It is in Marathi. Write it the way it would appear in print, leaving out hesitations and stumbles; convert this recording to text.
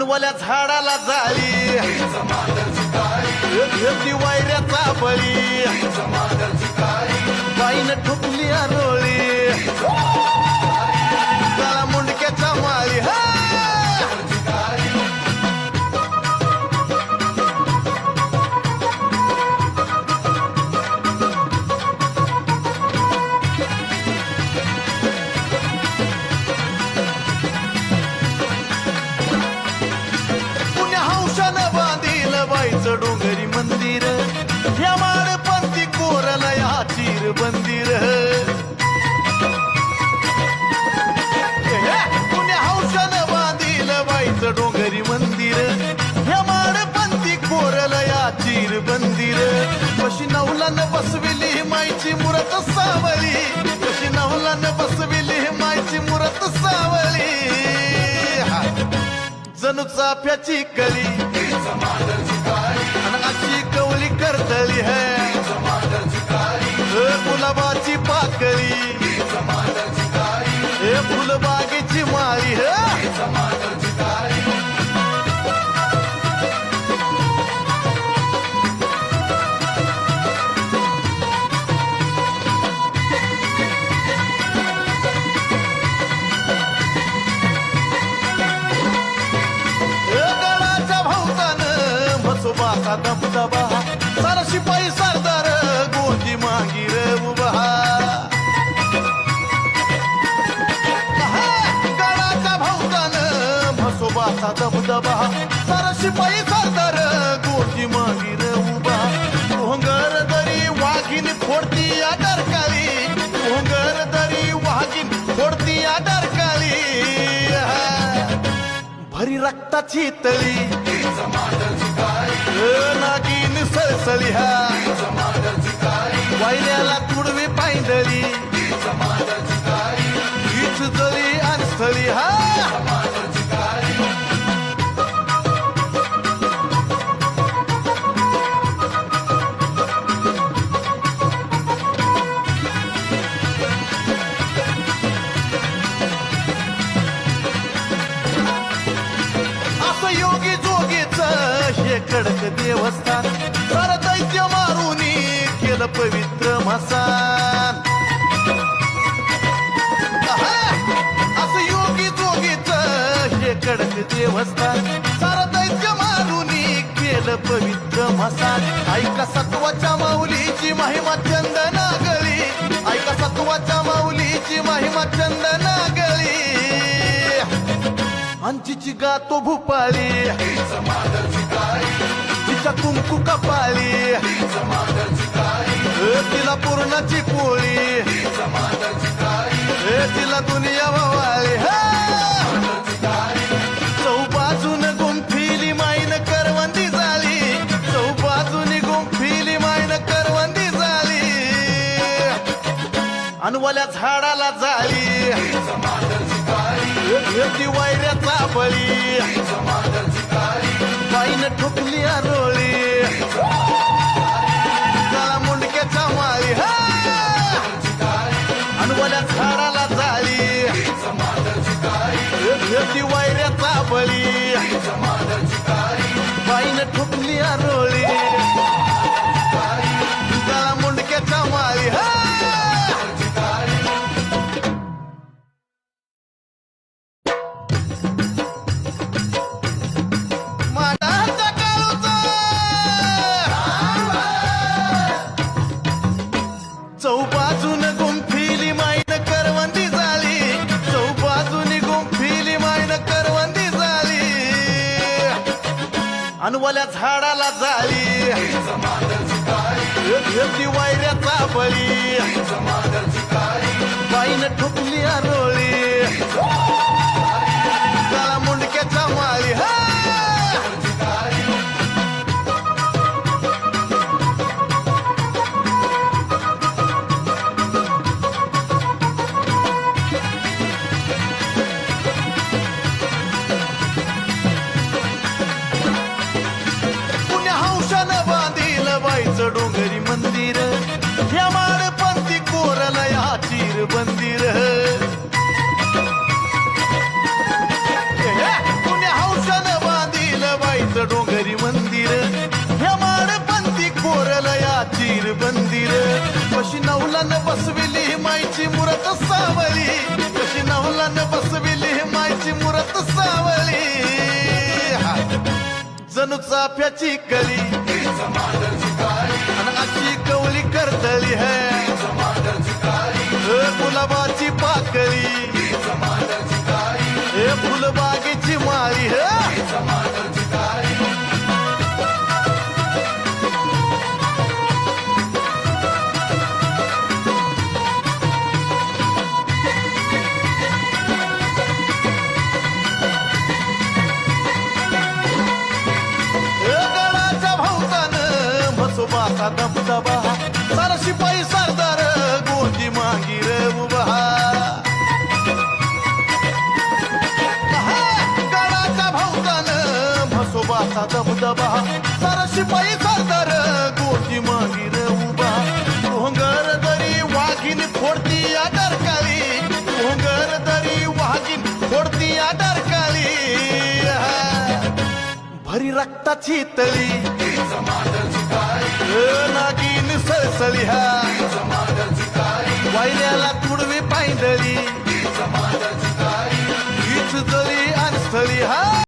अनवल्या झाडाला जाळी घेतली वायऱ्याचा बळी बाईनं ठोकली आरोळी काळा मुंडक्याच्या माळी हा डोंगरी मंदिर या माडपंथी कोरला या चिर बंदिर पुण्या हौशानं बांधील बाईचं डोंगरी मंदिर या माडपंथी कोरला या चिर बंदिर कशी नवलानं बसविली माईची मूरत सावली कशी नवलानं बसविली माईची मूरत सावली जणू चाफ्याची कली अशी कवली करतली है गुलाबाची पाकळी हे फुलबागेची माळी है दबदबा सारा शिपाई सरदार गोंदी मागीर उभा गडाच्या भोवतानं म्हसोबाचा दबदबा सारा शिपाई सरदार गोंदी मागीर उभा भोंगर दरी वाघीन फोडती आडरकाळी भोंगर दरी वाघीन फोडती आडरकाळी भरी रक्ताची तळी नागिन सळसळी हा वायल्याला तुडवी पायंडळी हीच जळी आणस्थळी हा असं योगी जोगीच हे कडक देवस्थान सार दैत्य मारुनी केलं पवित्र मसान असं योगी जोगीच हे कडक देवस्थान सार दैत्य मारुनी केलं पवित्र मसान ऐका सत्वाच्या माऊलीची महिमा चंदना गळी ऐका सत्वाच्या माऊलीची महिमा चंदना गळी अंजीची गातो भूपाळी तिच्या कुंकू कपाळी तिला पूर्णाची पोळी तिला दुनिया वावाळी चौबाजून गुंफिली माईन करवंदी झाली चौबाजूनी गुंफिली माईन करवंदी झाली अनवल्या झाडाला जाळी घेतली वायऱ्याचा बळी बाईनं ठोकली आरोळी काळा मुंडक्याच्या माळी हा अनवल्या झाडाला जाळी घेतली वायऱ्याचा बळी बाईनं ठोकली आरोळी काळा मुंडक्याच्या माळी हा चौबाजून गुंफिली माईन करवंदी झाली चौबाजूनी गुंफिली माईन करवंदी झाली अनवल्या झाडाला जाळी घेतली वायऱ्याचा बळी बाईनं ठोकली आरोळी काळा मुंडक्याच्या माळी हा डोंगरी मंदिर या माडपंथी कोरला या चिर बंदिर पुण्या हौशानं कशी नवलानं बसविली माईची मूरत सावली, कशी नवलानं बसविली माईची मूरत सावली. जणू चाफ्याची कली आणि अशी कवली करतली है गुलाबाची पाकळी, हे फुलबागेची माळी है. म्हसोबाचा दबदबा सारा शिपाई सरदार गोंदी मांगी रे उभा. गडाच्या भोवतानं म्हसोबाचा दबदबा सारा शिपाई सरदार गोंदी मांगी रे उभा. घोंगर दरी वाघीन फोडती या डरकाळी, घोंगर दरी वाघीन फोडती या डरकाळी. भरी रक्ताची तळी नागिन सळसळी हा, वायल्याला तुडवी पायंदळी हीच जळी आणि स्थळी हा.